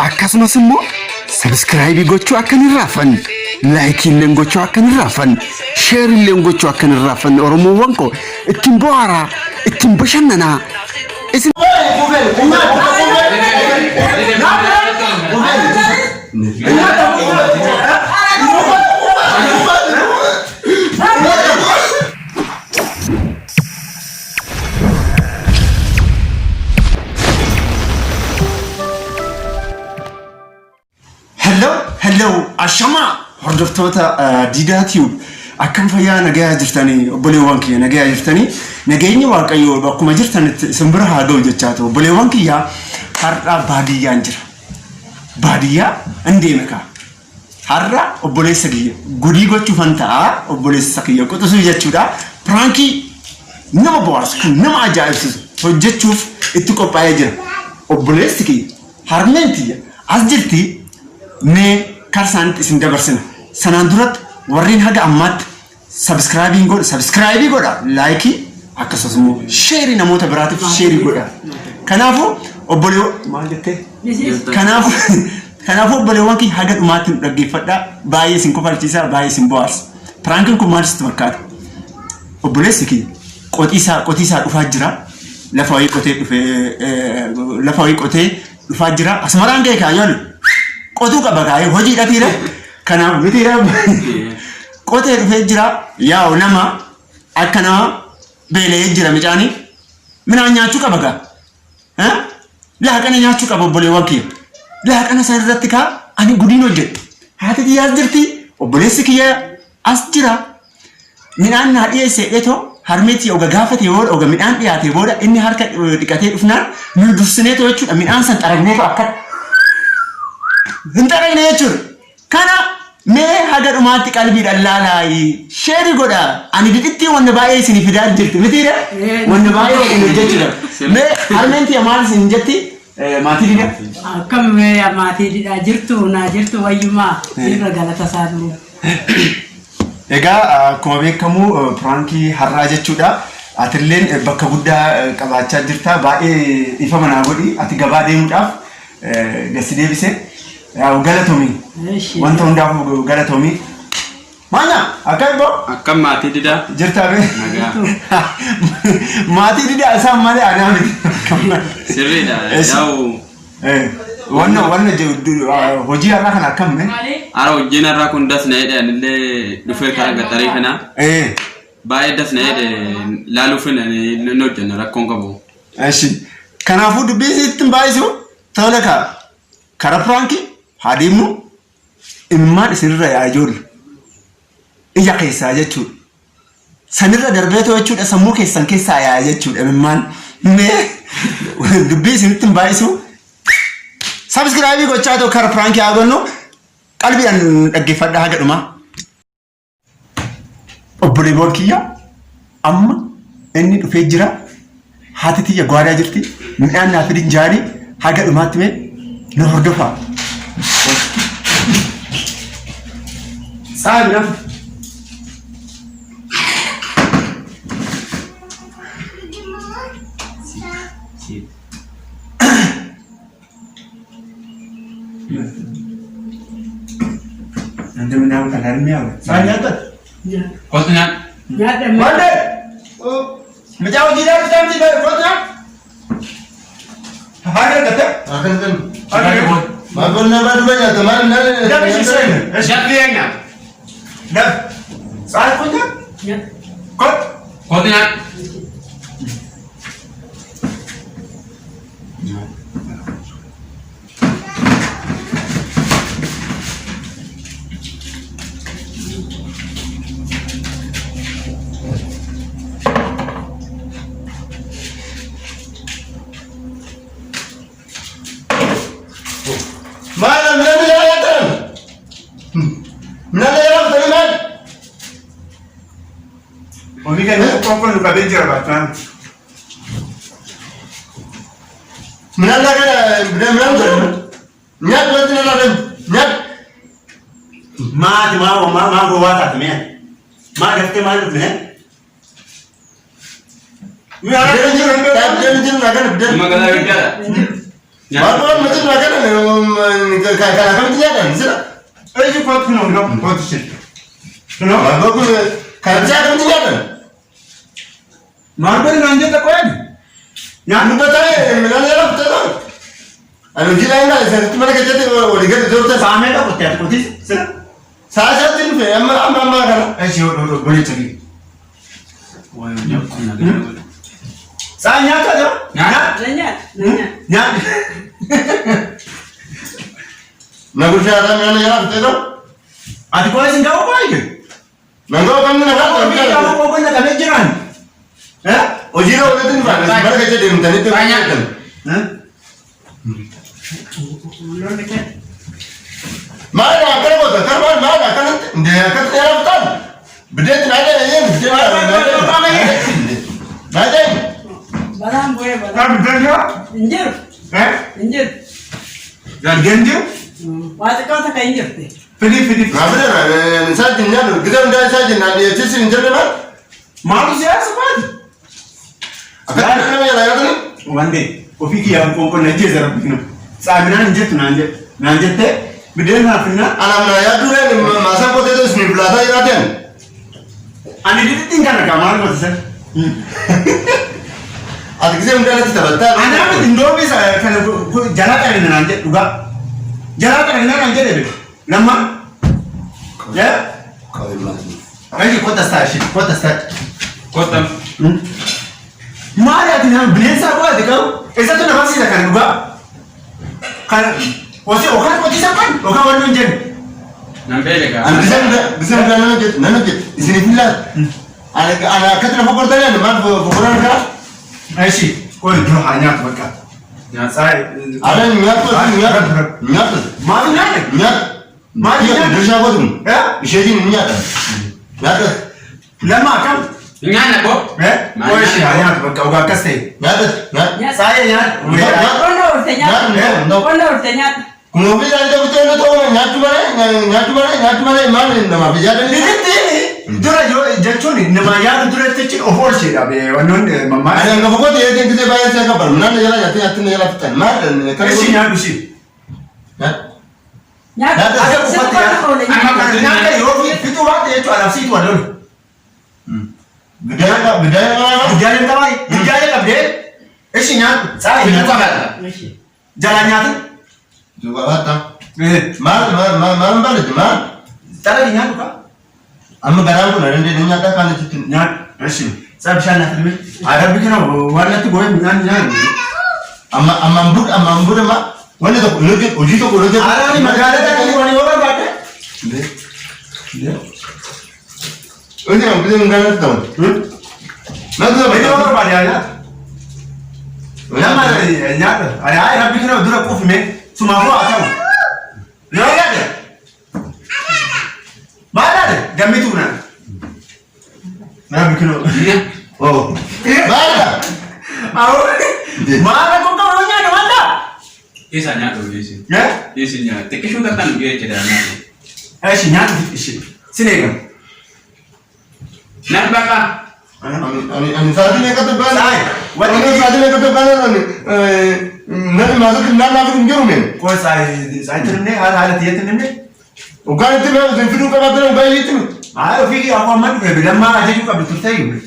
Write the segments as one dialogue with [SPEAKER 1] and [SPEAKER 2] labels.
[SPEAKER 1] akkasumas immoo subscribe gochuu akka hin raafan, like illee gochuu akka hin raafan, share illee gochuu akka hin raafan. Oromoowwan ko ittiin bohaaraa, ittiin bashannanaa. isin Hello, Ashama, hordoftoota Diidaa Tube. Akkam fayyaa nagaa jirtanii obboleewwan kiyya nagaa jirtanii nageenyi waaqayyoo bakkuma jirtanitti simbira haa ga'u jechaatu obboleewwan kiyya har'a baadiyyaan jira. Baadiyyaa indeeme ka har'a obboleessa kiyya gudii gochuufan ta'a obboleessa kiyya qotusuu jechuudha. Pranki nama bohaarsu kan nama ajaa'ibsiisu hojjechuuf itti qophaa'ee jira. Obboleessi kiyya harmeen tiyya as jirti mee karsaanitti isin dabarsina. Sanaan duratti warreen haga ammaatti subscribe godha, like akkasumas immoo share namoota biraatiif share godha. Kanaafuu obboleewwan maal jettee? Kanaafuu obboleewwan kiyya haga dhumaatti dhaggeeffadhaa. Baay'ee isin kofalchiisa, baay'ee isin bohaarsa. Prankiin kun maal sitti fakkaata? Obboleessi kiyya qotiisaa dhufaa jira. Lafa wayii qotee dhufaa jira. Asmaraan ga'e kaayyoon qotuu qaba kaayee hojii dhatiire. Kanaaf mitiira qotee dhufee jira. Yaa nama akka nama beelee jira micaanii midhaan nyaachuu qaba gaa. Laaqana nyaachuu qaba obboleewwan kiyya. Laaqana san irratti kaa ani gudiin hojjedhu. Haati kiyya as jirti, obboleessi kiyya as jira. Midhaan naa dhiyeessee dheetoo harmeetii oga gaafate booda oga midhaan dhiyaate booda inni harka dhiqatee dhufnaan nu dursineetoo jechuudha. Midhaan san xaragneetoo akka hin xaragne jechuudha. Kana mee haga dhumaatti qalbiidhaan laalaayi sheeri godha. Ani diditti wanta baay'ee isin fidaa jirti mitiidha. Wanta baay'ee waliin hojjechuudha. Mee harmeen tiyya maal isin jetti? Maatii dida?
[SPEAKER 2] Akkam maatii dida jirtu naa jirtu wayyumaa irra galata isaa duru.
[SPEAKER 1] Egaa akkuma beekamu pranki har'aa jechuudha. Atilleen bakka guddaa qabaachaa jirta. Baay'ee ifa manaa godhi. Ati gabaa deemuudhaaf gasi deebisee galatoomii. Wanta hundaaf galatoomii. Maanya akka ibbo?
[SPEAKER 3] Akkam maatii didaa?
[SPEAKER 1] Jirtaa bee?
[SPEAKER 3] Nagaa.
[SPEAKER 1] Maatii didaa isaan malee anaa miti.
[SPEAKER 3] Sirriidha. Yaa'u.
[SPEAKER 1] Wanna hojii har'aa kana akkam mee?
[SPEAKER 3] Ara hojiin har'aa kun das na jedhe anillee dhufee karaa gaxarii kana. Baay'ee das na jedhe laaluuf hin hojjenna rakkoon qabu.
[SPEAKER 1] Eshi kanaafuu dubbii isittiin baay'isu tola kara pranki haa deemnu imimmaan isinirra yaa ijoollu ija keessaa jechuudha. Sanirra darbeetoo jechuudha sammuu keessan keessaa yaa jechuudha imimmaan mee dubbii isinittiin baay'isu. Subscribe gochaa ta'u kara pranki haa gonnu qalbiidhaan dhaggeeffadhaa haga dhumaa. Obboleewwan kiyya amma inni dhufee jira. Haati tiyya gwaadaa jirti. Midhaan naa fidin jaarii haga dhumaatti mee na hordofaa. Saabi naaf. Nanti menang kalarnya apa? Saya nyatet.
[SPEAKER 3] Kau tanya?
[SPEAKER 2] Nyatet.
[SPEAKER 1] Mana? Oh, menjauh tidak tidak kau tanya? Hadir kata?
[SPEAKER 4] Akan kan.
[SPEAKER 1] Hadir.
[SPEAKER 4] Makan nama dua ya teman.
[SPEAKER 1] Dah mesti saya.
[SPEAKER 3] Siap liangnya.
[SPEAKER 1] Dah. Saya kau tanya?
[SPEAKER 2] Ya.
[SPEAKER 3] Kau tanya?
[SPEAKER 4] Mana mana ya kan? Mana ya teman?
[SPEAKER 1] Oni kan kau lupa benjar bahkan.
[SPEAKER 4] Mana kan? Mana? Nyat berarti mana? Nyat.
[SPEAKER 1] Ma gua tak temen. Ma kata ma lu temen.
[SPEAKER 4] Jangan
[SPEAKER 3] Cuma kata beda.
[SPEAKER 4] Bapak macam mana kana kan tiada nisira.
[SPEAKER 1] Ayo kot no kot sih. No.
[SPEAKER 4] Bagus kana tiada kan tiada.
[SPEAKER 1] Marble nanti tak kau ni.
[SPEAKER 4] Ya, nu betul. Mana ya betul. Anu jiran dah. Saya cuma kerja tu orang kerja tu tu.
[SPEAKER 1] Sama tak kau tiada kot sih.
[SPEAKER 4] Saya tu ni, amma kan.
[SPEAKER 1] Ayo boleh cakap.
[SPEAKER 3] Wah, nyok nak.
[SPEAKER 1] Saya nyata tu.
[SPEAKER 2] Nanya.
[SPEAKER 4] Nagu siapa mana ya betul.
[SPEAKER 1] Adik kau sih kau apa ini?
[SPEAKER 4] Nagu kamu nak apa?
[SPEAKER 1] Kamu kau nak kau jiran.
[SPEAKER 4] Ojiro udah tu ni mana? Mana kerja di mana tu?
[SPEAKER 3] Banyak.
[SPEAKER 4] Mana kan kau tu? Mana kan? Dia kan tiada betul. Beda tu ada yang beda. Ada.
[SPEAKER 2] Balam boleh balam.
[SPEAKER 1] Kau betul tak?
[SPEAKER 2] Injir.
[SPEAKER 1] Dan genjir?
[SPEAKER 2] Waktu kau tak injir tu.
[SPEAKER 1] Fidi.
[SPEAKER 4] Apa dah? Saya jenis kita dah saya jenis dia ciri injir mana?
[SPEAKER 1] Malu siapa sebab?
[SPEAKER 4] Apa yang ada tu?
[SPEAKER 1] Wande, ofiki yang kau nanti zara pikir. Saya nanti tu nanti teh. Beda nak fina?
[SPEAKER 4] Alam naya tu ni masa kau tu seni belada iraten.
[SPEAKER 1] Ani di tinggal kamar kau sah.
[SPEAKER 4] Adik saya muda nanti terbatas.
[SPEAKER 1] Anak tu Indo bisa kalau jalan tak nanti juga. Jalan tak nanti deh. Lama? Ya?
[SPEAKER 4] Kau ini lagi.
[SPEAKER 1] Lagi kota start.
[SPEAKER 3] Kota.
[SPEAKER 1] Mari atina biasa buat dekau. Esa tu nama sih kan juga. Kan, oke kau tidak kan? Oke warna jen.
[SPEAKER 3] Nampak lega.
[SPEAKER 4] Bisa muda nanti di sini pula. Anak kata nak fokus tanya, mana fokusan kah?
[SPEAKER 1] Aisyah, kau itu hanya tu berkat. Ya saya.
[SPEAKER 4] Ada niat.
[SPEAKER 1] Mari nanti.
[SPEAKER 4] Mari berusaha kau tu.
[SPEAKER 1] Ya?
[SPEAKER 4] Isyadi niat. Niat.
[SPEAKER 1] Lama kan?
[SPEAKER 3] Ingat aku.
[SPEAKER 1] Kau Aisyah hanya tu berkat. Oga kasih.
[SPEAKER 4] Niat.
[SPEAKER 1] Saya ya.
[SPEAKER 2] Kono urtenya.
[SPEAKER 4] Kuno bila ada betul tu niat mana mana nama bicara ni.
[SPEAKER 1] Dura jacuni nama yang dura tu cik over sih abe wanon mama.
[SPEAKER 4] Ada yang kau buat dia yang kita bayar saya kabar. Mana jalan jatuh ni jalan petan. Mana kan?
[SPEAKER 1] Aisyah Aisyah.
[SPEAKER 2] Ya.
[SPEAKER 1] Ada bupati ya. Anak kerja yo itu waktu itu ada situ ada. Budaya yang kawai. Budaya kabde. Aisyah saya ini apa kata? Jalannya tu.
[SPEAKER 4] Juga bata. Mana balik mana?
[SPEAKER 1] Cara ni nyatu kah?
[SPEAKER 4] Amma garang pun ada dia nyata kan itu.
[SPEAKER 1] Nyat, Aisyah. Saya bisa nak terima. Ada bikin apa? Warna tu boleh nyat.
[SPEAKER 4] Amma ambur ma. Mana tu uji tu uji.
[SPEAKER 1] Ada ni magala tak ni wani orang baca.
[SPEAKER 4] Uji am kita mengajar tu. Nanti apa
[SPEAKER 1] Ini orang baca ya. Nama nyat. Ada bikin apa? Dura kopi me. Semua apa? Lihat ada. Mana ada? Gambar tu mana? Nah bikin apa?
[SPEAKER 4] Oh. Mana?
[SPEAKER 1] Mana kau kawannya ada mana?
[SPEAKER 3] Isa nyat tu isi.
[SPEAKER 1] Ya?
[SPEAKER 3] Isi nyat. Tapi sudah kan dia tidak nyat.
[SPEAKER 1] Aisyah nyat isi. Sini kan?
[SPEAKER 3] Nak bakar.
[SPEAKER 4] Ani saat ini kata bana.
[SPEAKER 1] Saya.
[SPEAKER 4] Ani saat ini kata bana ni. Nanti masuk nak jauh ni.
[SPEAKER 1] Kau saya terima ni, ada dia terima ni.
[SPEAKER 4] Ugan itu lah, sefidu kata tu ugan itu.
[SPEAKER 1] Ayo fikir apa macam ni? Bila mana aja juga betul tahu.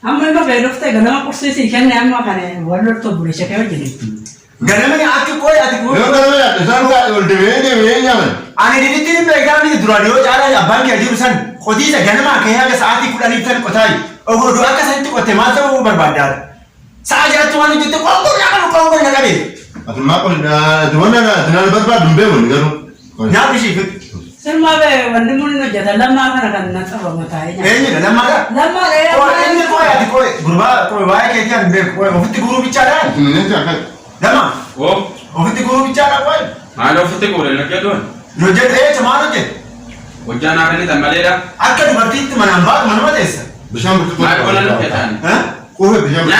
[SPEAKER 2] Amma ino belok tay ganama kursi si kan amma kane wallo to bure shaka wajini.
[SPEAKER 1] Ganama ni aku kau ada kau.
[SPEAKER 4] Yo kalau ya, saya udah dewe nyaman.
[SPEAKER 1] Ani di sini mereka ni durani oh cara ya bank ya jurusan. Kodi sa ganama kaya ke saat itu kuda ni kan kotai. Oh doa ke saat itu kotai masa oh berbandar. Saja tuan itu kau nak kami.
[SPEAKER 4] Atau mak tu mana nak berbat dumbe pun kan.
[SPEAKER 1] Nyapa sih?
[SPEAKER 2] Selma be wandi mun no jada lamma kana kan na taba matai.
[SPEAKER 1] Ni dah lama dah.
[SPEAKER 2] Lamma re.
[SPEAKER 1] Kau ini kau ada kau gurba kau wae ke dia ni kau ofiti guru bicara.
[SPEAKER 4] Ini cakap.
[SPEAKER 1] Lama.
[SPEAKER 3] Oh,
[SPEAKER 1] Ofiti guru bicara kau.
[SPEAKER 3] mana ofite ko le lagi tu?
[SPEAKER 1] Rojet cuma rojet.
[SPEAKER 3] Wajah nak ni tambah leda.
[SPEAKER 1] Akan berarti itu mana mana desa.
[SPEAKER 4] Bersama betul.
[SPEAKER 3] Mana kau nak ketan?
[SPEAKER 4] Kau bersama.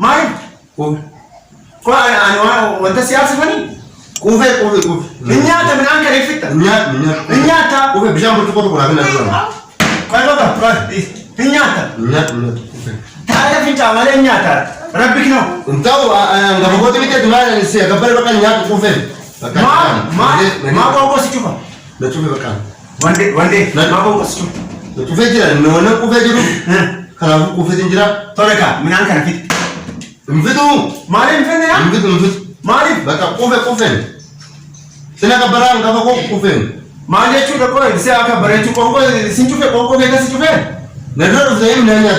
[SPEAKER 1] Mai. Kau anu wanita siapa ni?
[SPEAKER 4] Kau.
[SPEAKER 1] Nyata menang kali fitah.
[SPEAKER 4] Nyata.
[SPEAKER 1] Nyata.
[SPEAKER 4] Kau bersama betul kau nak nak.
[SPEAKER 1] Kau apa? Kau Nyata. Tara finca malee nyata. Rabbi kino.
[SPEAKER 4] Entau nggak mau tuh kita mana sih? Kabar bakal nyat kufen.
[SPEAKER 1] Ma kau si cuba.
[SPEAKER 4] Dah cuba bakal.
[SPEAKER 1] One day. Ma kau si cuba.
[SPEAKER 4] Dah cuba je. Mana kufen je tu? Kalau kufen je lah.
[SPEAKER 1] Toleka. Minang kan fit.
[SPEAKER 4] Kufen tu.
[SPEAKER 1] Mari fit ya.
[SPEAKER 4] Kufen.
[SPEAKER 1] Mari.
[SPEAKER 4] Bakal kufen. Sini kabaran kau kufen.
[SPEAKER 1] Mari cuba kau. Saya akan beri cuba kau. Sin cuba kau kita si cuba.
[SPEAKER 4] Neror saya menanya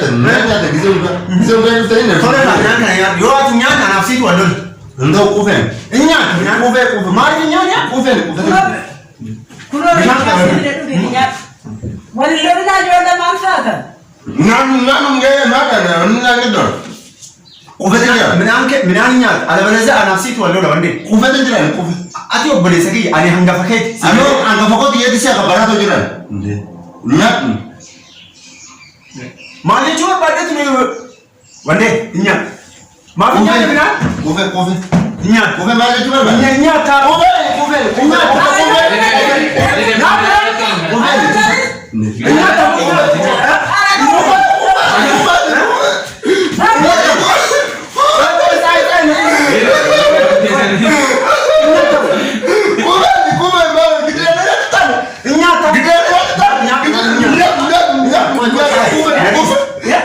[SPEAKER 4] gitu itu saya neror.
[SPEAKER 1] Toleka minang kan ya. Yo atu nyata nafsi tu adul.
[SPEAKER 4] Entau kufen.
[SPEAKER 1] Nyata minang kufen. Mari nyata.
[SPEAKER 4] Kufen.
[SPEAKER 2] Kulo itu dia. Wali lo na jodoh mangsa kan.
[SPEAKER 4] Nanum gaya mana? Nanum gedor. Kufen je.
[SPEAKER 1] Minang nyata. Ada benar nafsi tu adul wande.
[SPEAKER 4] Kufen je lah. Kufen.
[SPEAKER 1] Ati obboleh segi. Ani hangga pakai.
[SPEAKER 4] Angga fakot dia disya kabaran tu je lah. Nyat.
[SPEAKER 1] Mali cuma pada tu ni, wande, ingat. Maaf ingat ni nak?
[SPEAKER 4] Kufen.
[SPEAKER 1] Ingat.
[SPEAKER 4] Kufen mali cuma.
[SPEAKER 1] Ingat tak?
[SPEAKER 4] Kufen. Ingat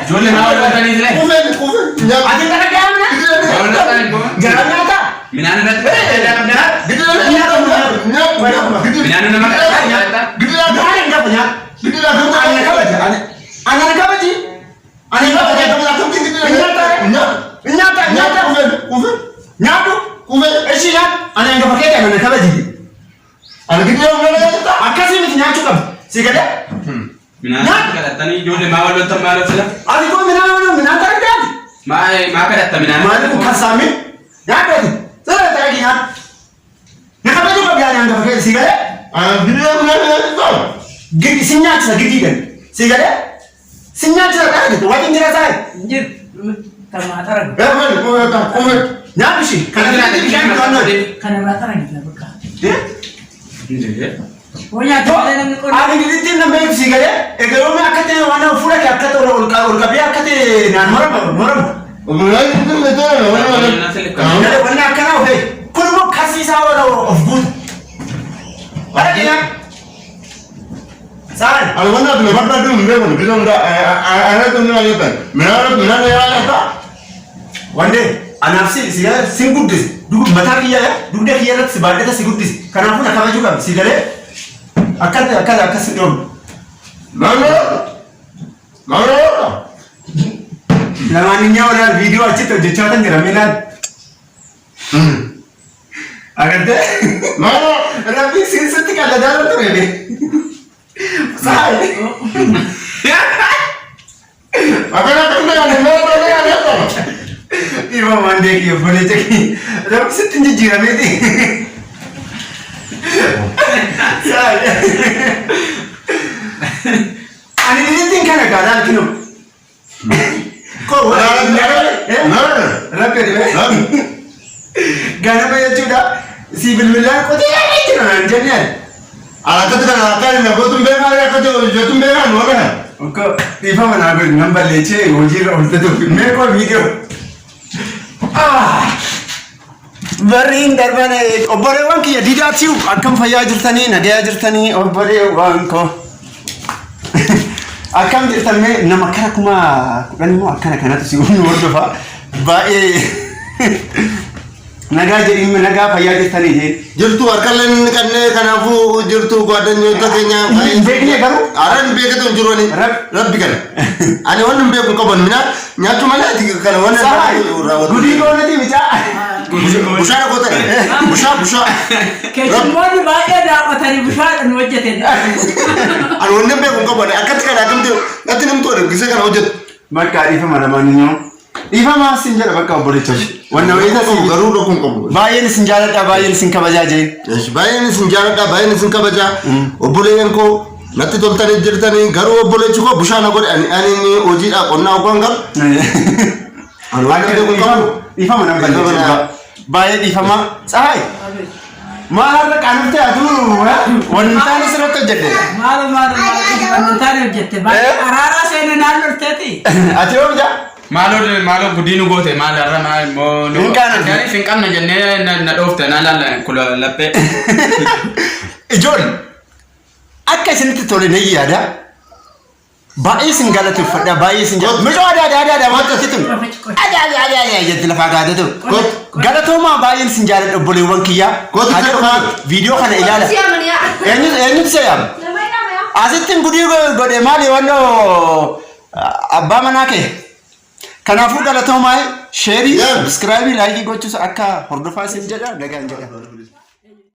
[SPEAKER 3] Jualan awal tadi ni.
[SPEAKER 4] Kufen.
[SPEAKER 1] Ada tak ada mana?
[SPEAKER 3] Awal tadi kau.
[SPEAKER 1] Jangan nyata.
[SPEAKER 3] Minana dah. Minana nama kata.
[SPEAKER 1] Mana enggak punya? Anak kau aja. Anak kau aja. Anak kau aja. Nyata.
[SPEAKER 4] Kufen.
[SPEAKER 1] Nyatu. Esi nyat. Anak yang kau pakai kan anak kau aja.
[SPEAKER 4] Anak kita orang mana?
[SPEAKER 1] Akasih ni nyatu kau. Sikada.
[SPEAKER 3] Minana kata tadi jualan awal tu malu salah.
[SPEAKER 1] Adi kau minat tak ada.
[SPEAKER 3] Mak kata minana.
[SPEAKER 1] Mana kau kasami? Nyatu. Saya tak lagi nyat. Nak apa juga biar yang kau pakai sikada?
[SPEAKER 4] Kita orang mana?
[SPEAKER 1] Gigi sinyat sa gigi kan. Sikada? Sinyat sa kan itu. Wajib jelas saya.
[SPEAKER 2] Jir. Kamataran.
[SPEAKER 4] Kufen.
[SPEAKER 1] Nyatu sih. Kalau nanti bikin kau nak.
[SPEAKER 2] Karena mataran kita buka.
[SPEAKER 1] Ya.
[SPEAKER 2] Pokoknya
[SPEAKER 1] तो
[SPEAKER 2] ada yang ikut.
[SPEAKER 1] आगे भी तीन नंबर की सिगरे एक रो में आकते वाना फुला के आकते और कभी आकते नान मरम
[SPEAKER 4] Mulai itu betul.
[SPEAKER 1] Ada warna kana oke kun mo kasih sawa of good ada kena saran
[SPEAKER 4] Al mana tu lepas tu memang bilang dah anak tu ni lagi kan. Mana yang apa?
[SPEAKER 1] one day anafsi sigara singut dis dulu mata kiya ya dulu dia kiya nak sebagai itu singut dis karena pun nak juga sigara akan sedom
[SPEAKER 4] Mana?
[SPEAKER 1] lamaninya orang video aja tu jatuhan jeramilan agar deh
[SPEAKER 4] Mana?
[SPEAKER 1] Rabi sini kalau dalam tu ni say
[SPEAKER 4] Apa nak tu mana?
[SPEAKER 1] Ibu mandi ki boleh jadi Rabi sini jeramilan say ani ini tinggal agak kino kau Rabi Gana bayar juga si bilbilan kau tidak macam jangan
[SPEAKER 4] Alat tu kan alat ni nak tu beran nak tu beran mana?
[SPEAKER 1] उनको दीपा बना कर नंबर ले चे वोजी रो उल्टे तो मेरे को वीडियो बरिंग दरबाने ओबरे वन की दिदा थिउ अकम फया जरतनी नगया जरतनी ओबरे वन को अकम जरतन में नमकरा कुमा कुरानी मो अकना kana तो सिगुन वर्दो फा बाए naga jadi naga faya jrtani je
[SPEAKER 4] Jirtu arkalan kanne kanafu jirtu guadanyo takenya
[SPEAKER 1] beknya kamu
[SPEAKER 4] aran beke tu juroni rabbi kan ani wannan be ko bon mina nyatu mana ti kan wannan
[SPEAKER 1] rawat gudi ko nati bica
[SPEAKER 4] busha ko ta busha
[SPEAKER 2] Kecuali banyak dah apa tadi besar dan wajah tadi.
[SPEAKER 4] an wannan be ko bon akat kan akan tu nanti nem to gise kan wajat
[SPEAKER 1] maka ifa mana manyo ifa ma sinjara baka bore chosh wannan wai ta
[SPEAKER 4] garu do kun ko
[SPEAKER 1] bayan sinjara ta bayan sin kabajaje
[SPEAKER 4] yes bayan sinjara ta bayan sin kabaja obule en ko natti toltani jirtani garu obule chiko busha na ko ani ni oji da onna ko ngal an wani de ko
[SPEAKER 1] ifa mana bande bayan ifa ma sai maal qaanufte atu wantaan isirratti hojjette
[SPEAKER 2] wantaan hojjette baay'ee araaraa seenaa naannoo teeti
[SPEAKER 1] ati hojja
[SPEAKER 3] Malo gudinu gote malarra mal mo no. Finkan na jenne na dofte na la kula lappe.
[SPEAKER 1] Ijool akka isinitti tole ne yaada baay'ee sin galateeffadha baay'ee sin jaa mijoo ada wanta situ ada jetti lafa gaadatu galatooma baay'een sin jaaladha obboleewwan kiyya akka viidiyoo kana ilaala eenyu seeyam asittiin gudii godhe maali wanno abbaa manaa kee kanaafuu galatoomaa sheerii subscribe laayikii gochuus akka hordofaa sin jedha nagaan jedha